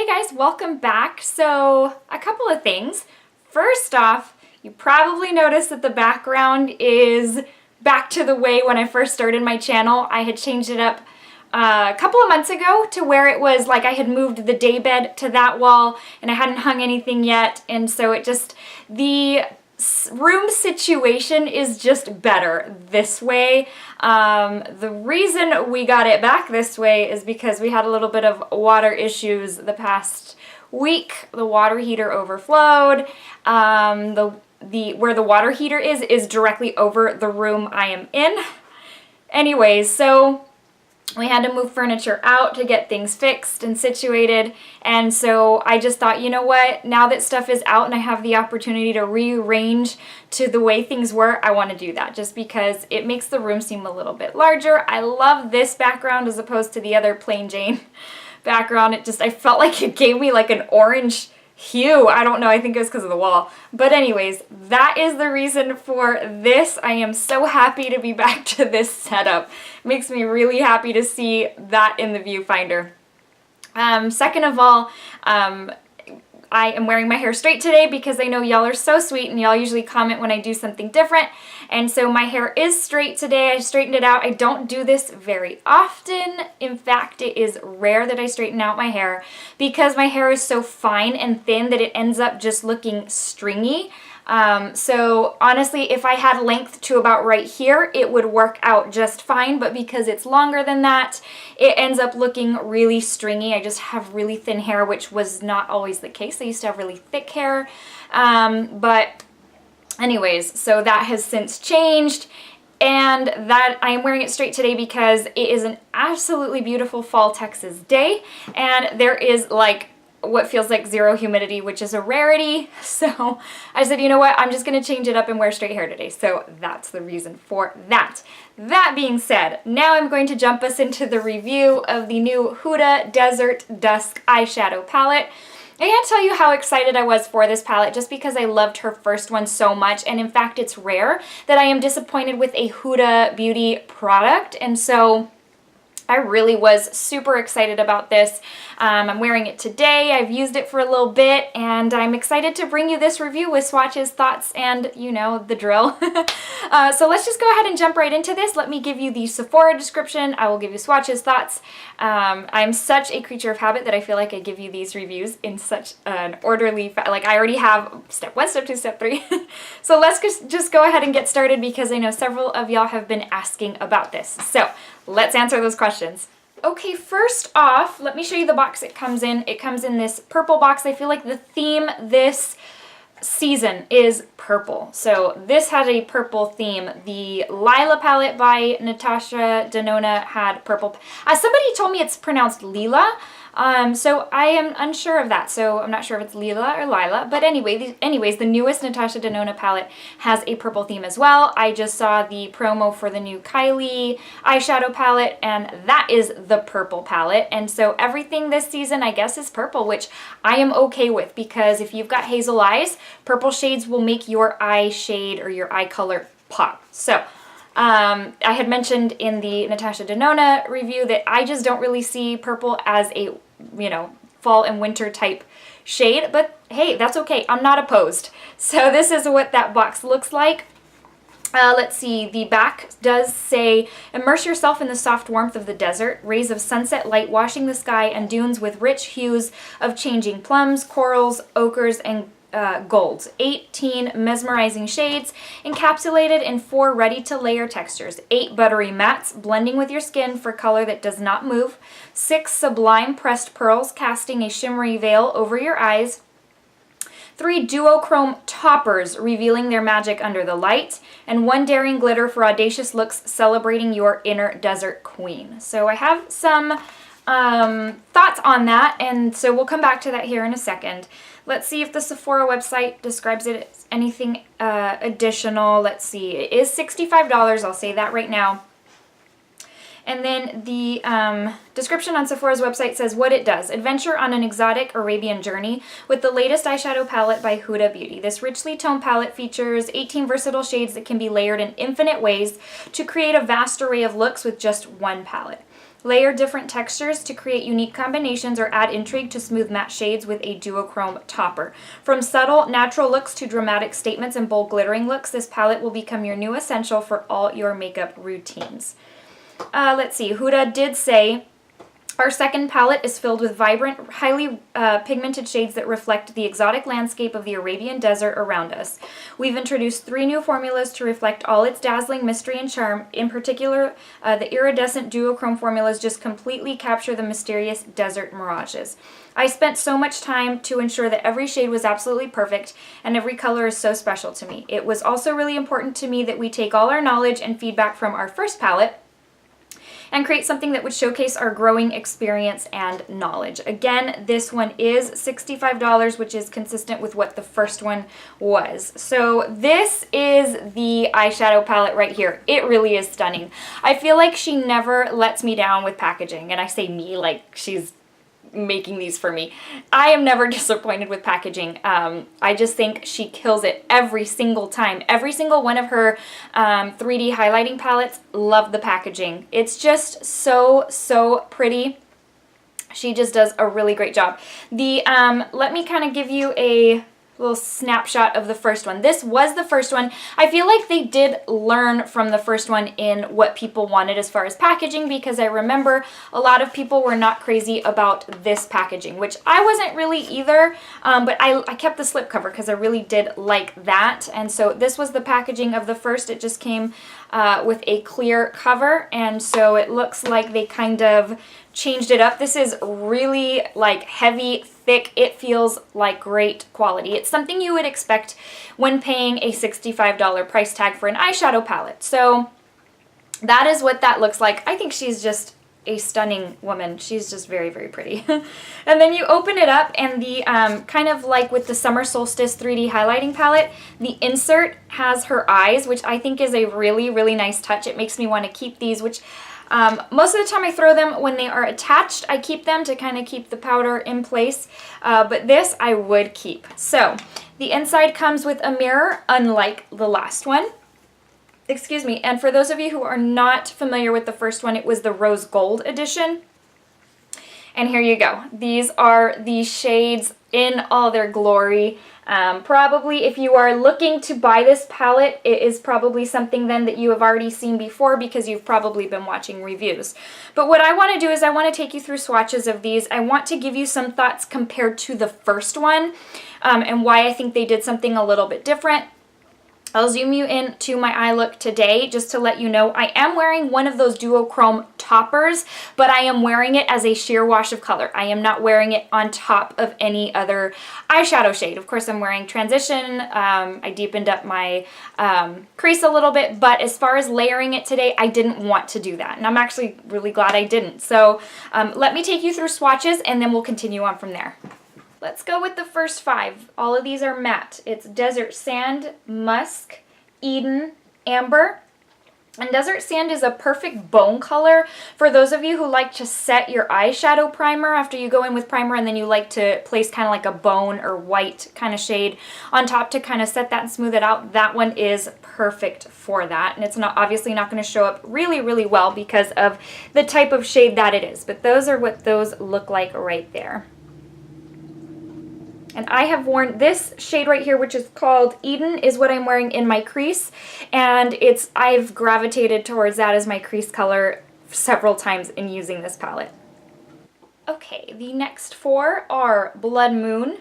guys, welcome back. So a couple of things. First off, you probably noticed that the background is back to the way when I first started my channel. I had changed it up a couple of months ago to where it was like I had moved the daybed to that wall and I hadn't hung anything yet, and so it just, the room situation is just better this way. The reason we got it back this way is because we had a little bit of water issues the past week. The water heater overflowed. Where the water heater is directly over the room I am in. Anyways, so we had to move furniture out to get things fixed and situated, and so I just thought, you know what, now that stuff is out and I have the opportunity to rearrange to the way things were, I want to do that just because it makes the room seem a little bit larger. I love this background as opposed to the other plain Jane background. I felt like it gave me like an orange hue. I don't know, I think it was because of the wall. But anyways, that is the reason for this. I am so happy to be back to this setup. It makes me really happy to see that in the viewfinder. Second of all, I am wearing my hair straight today because I know y'all are so sweet and y'all usually comment when I do something different. And so my hair is straight today. I straightened it out. I don't do this very often. In fact, it is rare that I straighten out my hair because my hair is so fine and thin that it ends up just looking stringy. So honestly, if I had length to about right here, it would work out just fine, but because it's longer than that, it ends up looking really stringy. I just have really thin hair, which was not always the case. I used to have really thick hair, but anyways, so that has since changed, and that I am wearing it straight today because it is an absolutely beautiful fall Texas day, and there is like what feels like zero humidity, which is a rarity. So I said, you know what, I'm just gonna change it up and wear straight hair today. So that's the reason for that. That being said, now I'm going to jump us into the review of the new Huda Desert Dusk Eyeshadow palette. I can't tell you how excited I was for this palette just because I loved her first one so much, and in fact it's rare that I am disappointed with a Huda Beauty product, and so I really was super excited about this. I'm wearing it today. I've used it for a little bit, and I'm excited to bring you this review with swatches, thoughts, and you know, the drill. So let's just go ahead and jump right into this. Let me give you the Sephora description. I will give you swatches, thoughts. I'm such a creature of habit that I feel like I give you these reviews in such an orderly, like I already have step 1, step 2, step 3. So let's just go ahead and get started because I know several of y'all have been asking about this. So let's answer those questions. Okay, first off, let me show you the box it comes in. It comes in this purple box. I feel like the theme this season is purple. So this had a purple theme. The Lila palette by Natasha Denona had purple. Somebody told me it's pronounced Lila. So I am unsure of that, so I'm not sure if it's Lila or Lila, but anyways, the newest Natasha Denona palette has a purple theme as well. I just saw the promo for the new Kylie eyeshadow palette, and that is the purple palette, and so everything this season, I guess, is purple, which I am okay with, because if you've got hazel eyes, purple shades will make your eye shade or your eye color pop. So I had mentioned in the Natasha Denona review that I just don't really see purple as a, you know, fall and winter type shade, but hey, that's okay. I'm not opposed. So this is what that box looks like. Let's see, the back does say, immerse yourself in the soft warmth of the desert, rays of sunset light washing the sky, and dunes with rich hues of changing plums, corals, ochres, and golds. 18 mesmerizing shades encapsulated in 4 ready-to-layer textures. 8 buttery mattes blending with your skin for color that does not move. 6 sublime pressed pearls casting a shimmery veil over your eyes. 3 duochrome toppers revealing their magic under the light. And 1 daring glitter for audacious looks celebrating your inner desert queen. So I have some thoughts on that, and so we'll come back to that here in a second. Let's see if the Sephora website describes it as anything additional. Let's see. It is $65. I'll say that right now. And then the description on Sephora's website says what it does. Adventure on an exotic Arabian journey with the latest eyeshadow palette by Huda Beauty. This richly toned palette features 18 versatile shades that can be layered in infinite ways to create a vast array of looks with just one palette. Layer different textures to create unique combinations or add intrigue to smooth matte shades with a duochrome topper. From subtle, natural looks to dramatic statements and bold glittering looks, this palette will become your new essential for all your makeup routines. Let's see, Huda did say, our second palette is filled with vibrant, highly pigmented shades that reflect the exotic landscape of the Arabian desert around us. We've introduced 3 new formulas to reflect all its dazzling mystery and charm. In particular, the iridescent duochrome formulas just completely capture the mysterious desert mirages. I spent so much time to ensure that every shade was absolutely perfect, and every color is so special to me. It was also really important to me that we take all our knowledge and feedback from our first palette and create something that would showcase our growing experience and knowledge. Again, this one is $65, which is consistent with what the first one was. So this is the eyeshadow palette right here. It really is stunning. I feel like she never lets me down with packaging, and I say me like she's making these for me. I am never disappointed with packaging. I just think she kills it every single time. Every single one of her 3D highlighting palettes, love the packaging. It's just so pretty. She just does a really great job. Let me kind of give you a little snapshot of the first one. This was the first one. I feel like they did learn from the first one in what people wanted as far as packaging, because I remember a lot of people were not crazy about this packaging, which I wasn't really either, but I kept the slipcover because I really did like that. And so this was the packaging of the first. It just came with a clear cover, and so it looks like they kind of changed it up. This is really like heavy, thick. It feels like great quality. It's something you would expect when paying a $65 price tag for an eyeshadow palette. So that is what that looks like. I think she's just a stunning woman. She's just very pretty. And then you open it up, and the kind of like with the Summer Solstice 3D highlighting palette, the insert has her eyes, which I think is a really nice touch. It makes me want to keep these, which most of the time I throw them when they are attached. I keep them to kind of keep the powder in place, but this I would keep. So the inside comes with a mirror, unlike the last one. Excuse me, and for those of you who are not familiar with the first one, it was the Rose Gold edition. And here you go. These are the shades in all their glory. Probably if you are looking to buy this palette, it is probably something then that you have already seen before because you've probably been watching reviews. But what I want to do is I want to take you through swatches of these. I want to give you some thoughts compared to the first one, and why I think they did something a little bit different. I'll zoom you into my eye look today just to let you know I am wearing one of those duochrome toppers, but I am wearing it as a sheer wash of color. I am not wearing it on top of any other eyeshadow shade. Of course, I'm wearing transition. I deepened up my crease a little bit, but as far as layering it today, I didn't want to do that, and I'm actually really glad I didn't. So let me take you through swatches, and then we'll continue on from there. Let's go with the first 5. All of these are matte. It's Desert Sand, Musk, Eden, Amber. And Desert Sand is a perfect bone color for those of you who like to set your eyeshadow primer after you go in with primer, and then you like to place kind of like a bone or white kind of shade on top to kind of set that and smooth it out. That one is perfect for that. And it's not obviously not going to show up really well because of the type of shade that it is. But those are what those look like right there. And I have worn this shade right here, which is called Eden, is what I'm wearing in my crease. And I've gravitated towards that as my crease color several times in using this palette. Okay, the next 4 are Blood Moon.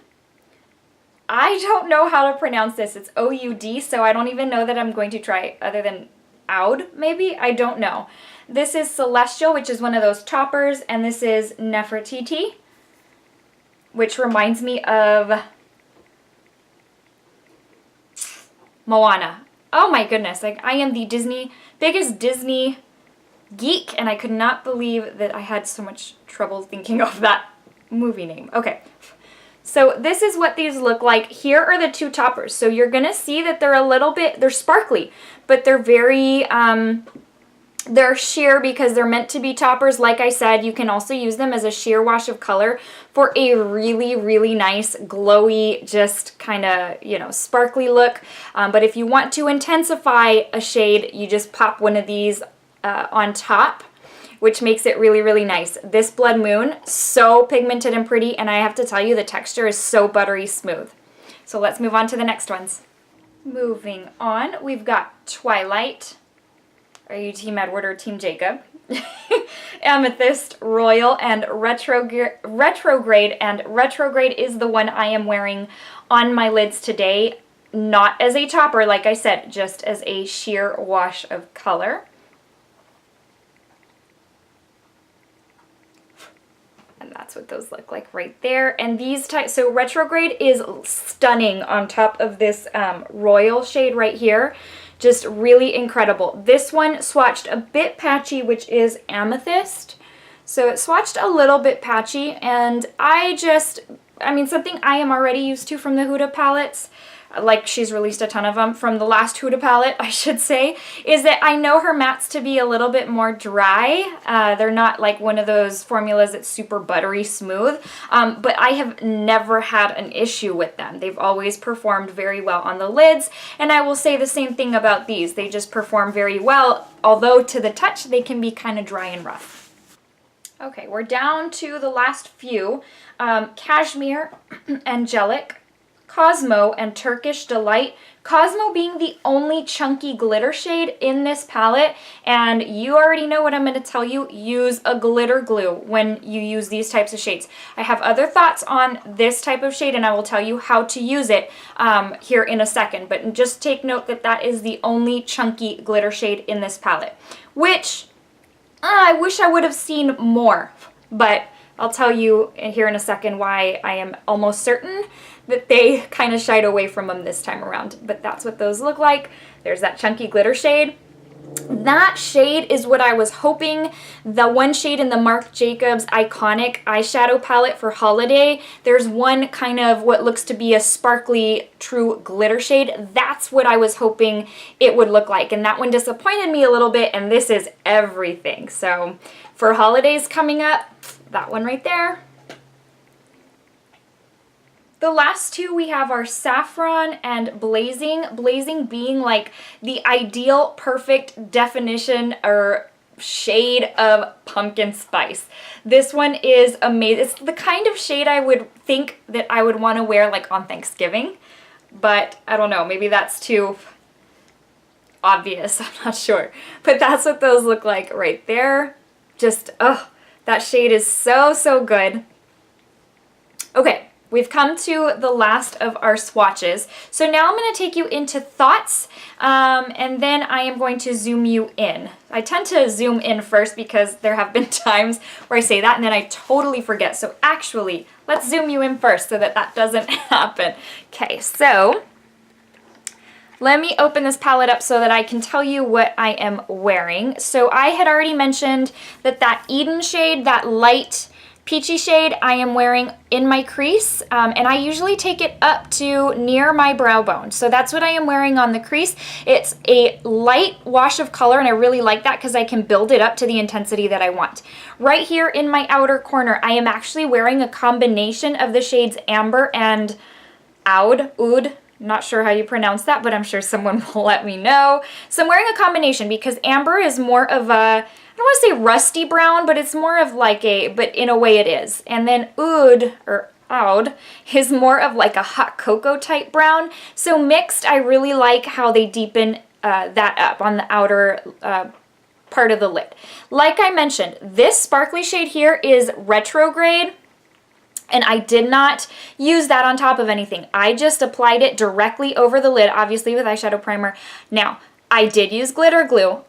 I don't know how to pronounce this. It's O-U-D, so I don't even know that I'm going to try other than Oud, maybe? I don't know. This is Celestial, which is one of those toppers, and this is Nefertiti, which reminds me of Moana. Oh my goodness, like I am the biggest Disney geek, and I could not believe that I had so much trouble thinking of that movie name. Okay, so this is what these look like. Here are the 2 toppers. So you're gonna see that they're sparkly, but they're very, they're sheer because they're meant to be toppers. Like I said, you can also use them as a sheer wash of color for a really nice, glowy, just kind of, sparkly look. But if you want to intensify a shade, you just pop one of these on top. which makes it really, really nice. This Blood Moon, so pigmented and pretty, and I have to tell you, the texture is so buttery smooth. So let's move on to the next ones. Moving on, we've got Twilight. Are you Team Edward or Team Jacob? Amethyst, Royal, and Retrograde. And Retrograde is the one I am wearing on my lids today. Not as a topper, like I said, just as a sheer wash of color. And that's what those look like right there. And these types, so Retrograde is stunning on top of this Royal shade right here. Just really incredible. This one swatched a bit patchy, which is Amethyst. So it swatched a little bit patchy, and I mean, something I am already used to from the Huda palettes, like she's released a ton of them, from the last Huda palette, I should say, is that I know her mattes to be a little bit more dry. They're not like one of those formulas that's super buttery smooth, but I have never had an issue with them. They've always performed very well on the lids, and I will say the same thing about these. They just perform very well, although to the touch they can be kind of dry and rough. Okay, we're down to the last few. Cashmere, Angelic, Cosmo, and Turkish Delight. Cosmo being the only chunky glitter shade in this palette, and you already know what I'm going to tell you. Use a glitter glue when you use these types of shades. I have other thoughts on this type of shade, and I will tell you how to use it here in a second, but just take note that that is the only chunky glitter shade in this palette, which I wish I would have seen more, but I'll tell you here in a second why I am almost certain that they kind of shied away from them this time around. But that's what those look like. There's that chunky glitter shade. That shade is what I was hoping. The one shade in the Marc Jacobs Iconic eyeshadow palette for holiday, there's one kind of what looks to be a sparkly true glitter shade. That's what I was hoping it would look like, and that one disappointed me a little bit, and this is everything. So for holidays coming up, that one right there. The last two we have are Saffron and Blazing. Blazing being like the ideal perfect definition or shade of pumpkin spice. This one is amazing. It's the kind of shade I would think that I would want to wear like on Thanksgiving, but I don't know, maybe that's too obvious, I'm not sure. But that's what those look like right there. Just, oh, that shade is so, so good. Okay. We've come to the last of our swatches. So now I'm going to take you into thoughts, and then I am going to zoom you in. I tend to zoom in first because there have been times where I say that and then I totally forget. So actually, let's zoom you in first so that that doesn't happen. Okay, so let me open this palette up so that I can tell you what I am wearing. So I had already mentioned that that Eden shade, that light peachy shade, I am wearing in my crease, and I usually take it up to near my brow bone. So that's what I am wearing on the crease. It's a light wash of color, and I really like that because I can build it up to the intensity that I want. Right here in my outer corner, I am actually wearing a combination of the shades Amber and Oud. Not sure how you pronounce that, but I'm sure someone will let me know. So I'm wearing a combination because Amber is more of a, I don't want to say rusty brown, but it's more of like a, but in a way it is. And then Oud is more of like a hot cocoa type brown. So mixed, I really like how they deepen that up on the outer part of the lid. Like I mentioned, this sparkly shade here is Retrograde. And I did not use that on top of anything. I just applied it directly over the lid, obviously with eyeshadow primer. Now, I did use glitter glue.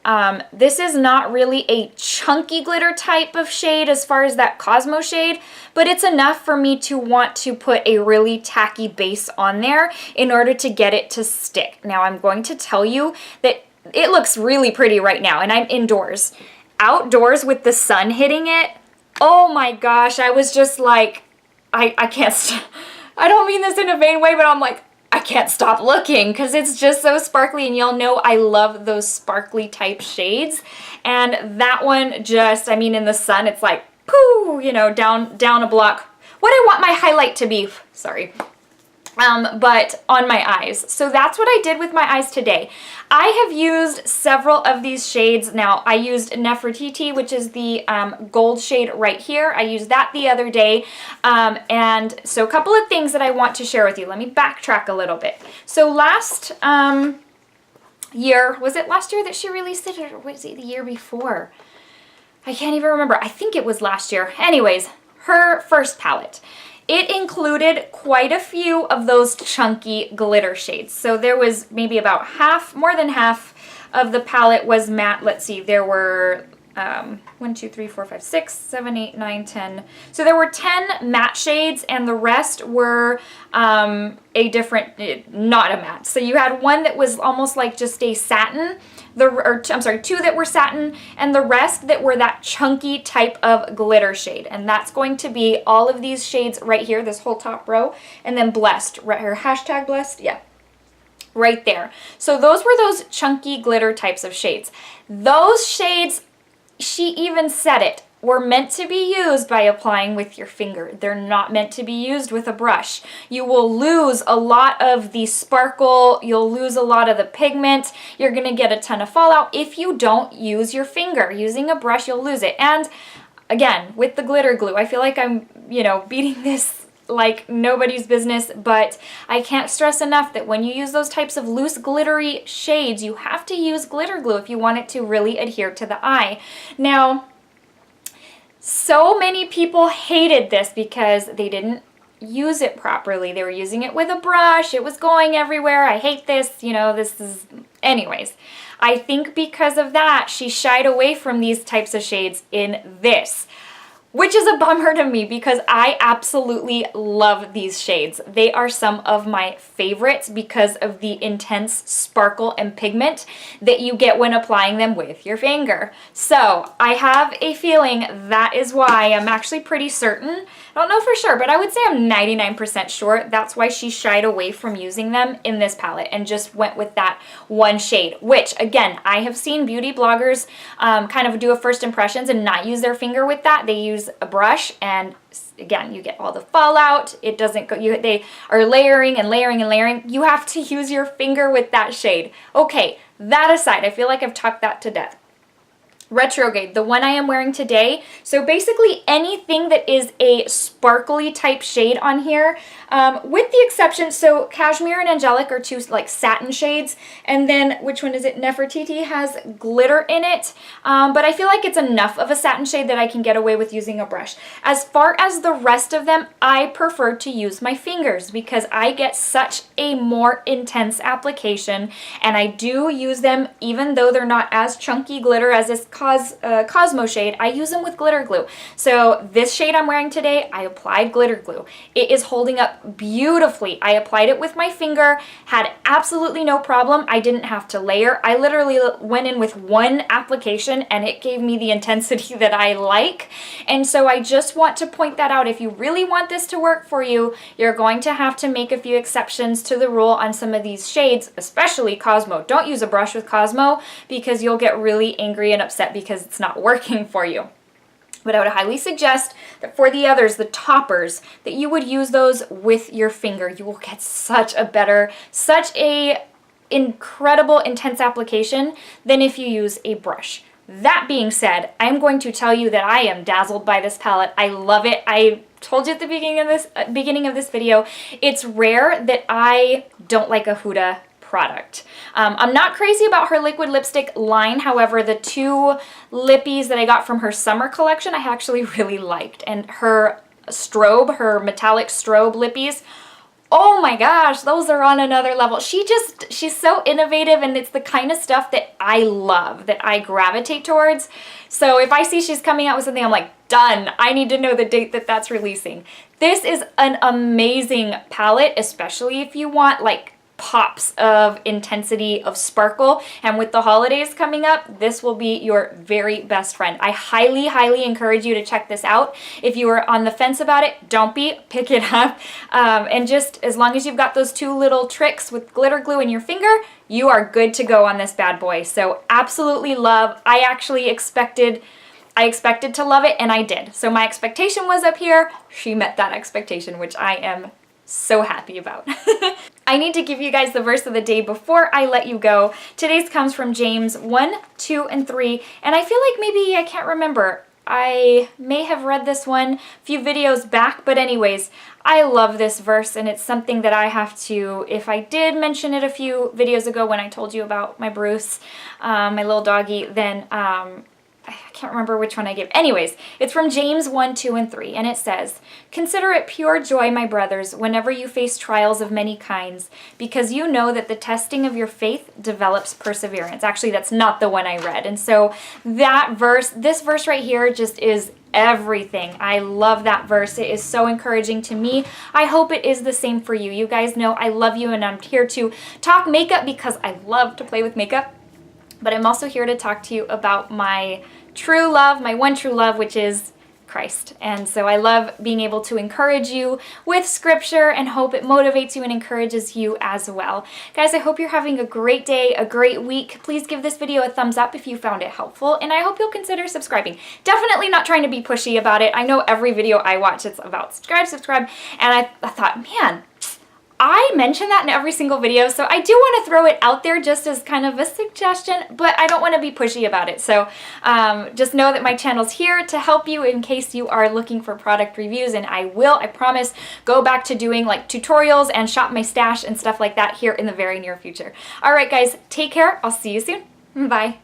This is not really a chunky glitter type of shade as far as that Cosmo shade, but it's enough for me to want to put a really tacky base on there in order to get it to stick. Now, I'm going to tell you that it looks really pretty right now, and I'm indoors. Outdoors with the sun hitting it, oh my gosh, I was just like, I can't I don't mean this in a vain way, but I'm like, I can't stop looking because it's just so sparkly, and y'all know I love those sparkly type shades. And that one just, I mean, in the sun, it's like, pooh, you know, down a block. What I want my highlight to be, sorry. but on my eyes. So that's what I did with my eyes today. I have used several of these shades. Now, I used Nefertiti, which is the gold shade right here. I used that the other day. And so a couple of things that I want to share with you. Let me backtrack a little bit. So last year, was it last year that she released it, or was it the year before? I can't even remember. I think it was last year. Anyways, her first palette. It included quite a few of those chunky glitter shades. So there was maybe about half, more than half of the palette was matte. Let's see, there were 1, 2, 3, 4, 5, 6, 7, 8, 9, 10. So there were 10 matte shades, and the rest were a different, not a matte. So you had one that was almost like just a satin, I'm sorry, 2 that were satin, and the rest that were that chunky type of glitter shade. And that's going to be all of these shades right here, this whole top row, and then Blessed, right here, hashtag Blessed, yeah. Right there. So those were those chunky glitter types of shades. Those shades, she even said it, were meant to be used by applying with your finger. They're not meant to be used with a brush. You will lose a lot of the sparkle, you'll lose a lot of the pigment, you're gonna get a ton of fallout if you don't use your finger. Using a brush, you'll lose it. And again, with the glitter glue, I feel like I'm, beating this like nobody's business, but I can't stress enough that when you use those types of loose glittery shades, you have to use glitter glue if you want it to really adhere to the eye. Now, so many people hated this because they didn't use it properly. They were using it with a brush. It was going everywhere. I hate this. This is... Anyways, I think because of that, she shied away from these types of shades in this, which is a bummer to me because I absolutely love these shades. They are some of my favorites because of the intense sparkle and pigment that you get when applying them with your finger. So I have a feeling that is why. I'm actually pretty certain. I don't know for sure, but I would say I'm 99% sure that's why she shied away from using them in this palette and just went with that one shade, which again, I have seen beauty bloggers kind of do a first impressions and not use their finger with that. They use a brush, and again, you get all the fallout. It doesn't go, they are layering and layering and layering. You have to use your finger with that shade. Okay, that aside, I feel like I've talked that to death. Retrograde, the one I am wearing today. So basically anything that is a sparkly type shade on here, with the exception, so Cashmere and Angelic are 2 like satin shades, and then which one is it? Nefertiti has glitter in it, but I feel like it's enough of a satin shade that I can get away with using a brush. As far as the rest of them, I prefer to use my fingers because I get such a more intense application, and I do use them even though they're not as chunky glitter as this Cosmo shade. I use them with glitter glue. So this shade I'm wearing today, I applied glitter glue. It is holding up beautifully. I applied it with my finger, had absolutely no problem. I didn't have to layer. I literally went in with one application and it gave me the intensity that I like. And so I just want to point that out. If you really want this to work for you, you're going to have to make a few exceptions to the rule on some of these shades, especially Cosmo. Don't use a brush with Cosmo because you'll get really angry and upset because it's not working for you. But I would highly suggest that for the others, the toppers, that you would use those with your finger. You will get such a incredible intense application than if you use a brush. That being said, I'm going to tell you that I am dazzled by this palette. I love it. I told you at the beginning of this video, it's rare that I don't like a Huda product. I'm not crazy about her liquid lipstick line. However, the 2 lippies that I got from her summer collection, I actually really liked. And her metallic strobe lippies, oh my gosh, those are on another level. She's so innovative, and it's the kind of stuff that I love, that I gravitate towards. So if I see she's coming out with something, I'm like, done. I need to know the date that that's releasing. This is an amazing palette, especially if you want like pops of intensity of sparkle, and with the holidays coming up, this will be your very best friend. I highly encourage you to check this out. If you are on the fence about it, don't be, pick it up, and just as long as you've got those 2 little tricks with glitter glue in your finger, you are good to go on this bad boy. So absolutely love. I expected to love it, and I did. So my expectation was up here. She met that expectation, which I am so happy about. I need to give you guys the verse of the day before I let you go. Today's comes from James 1, 2, and 3, and I feel like maybe I can't remember. I may have read this one a few videos back, but anyways, I love this verse, and it's something that I have to, if I did mention it a few videos ago when I told you about my Bruce, my little doggy, then I can't remember which one I gave. Anyways, it's from James 1, 2, and 3, and it says, "Consider it pure joy, my brothers, whenever you face trials of many kinds, because you know that the testing of your faith develops perseverance." Actually, that's not the one I read. And so that verse, this verse right here just is everything. I love that verse. It is so encouraging to me. I hope it is the same for you. You guys know I love you, and I'm here to talk makeup because I love to play with makeup. But I'm also here to talk to you about my true love, my one true love, which is Christ. And so I love being able to encourage you with scripture and hope it motivates you and encourages you as well. Guys, I hope you're having a great day, a great week. Please give this video a thumbs up if you found it helpful, and I hope you'll consider subscribing. Definitely not trying to be pushy about it. I know every video I watch it's about subscribe, and I thought, man, I mention that in every single video, so I do want to throw it out there just as kind of a suggestion, but I don't want to be pushy about it. So just know that my channel's here to help you in case you are looking for product reviews, and I promise, go back to doing like tutorials and shop my stash and stuff like that here in the very near future. All right, guys, take care. I'll see you soon. Bye.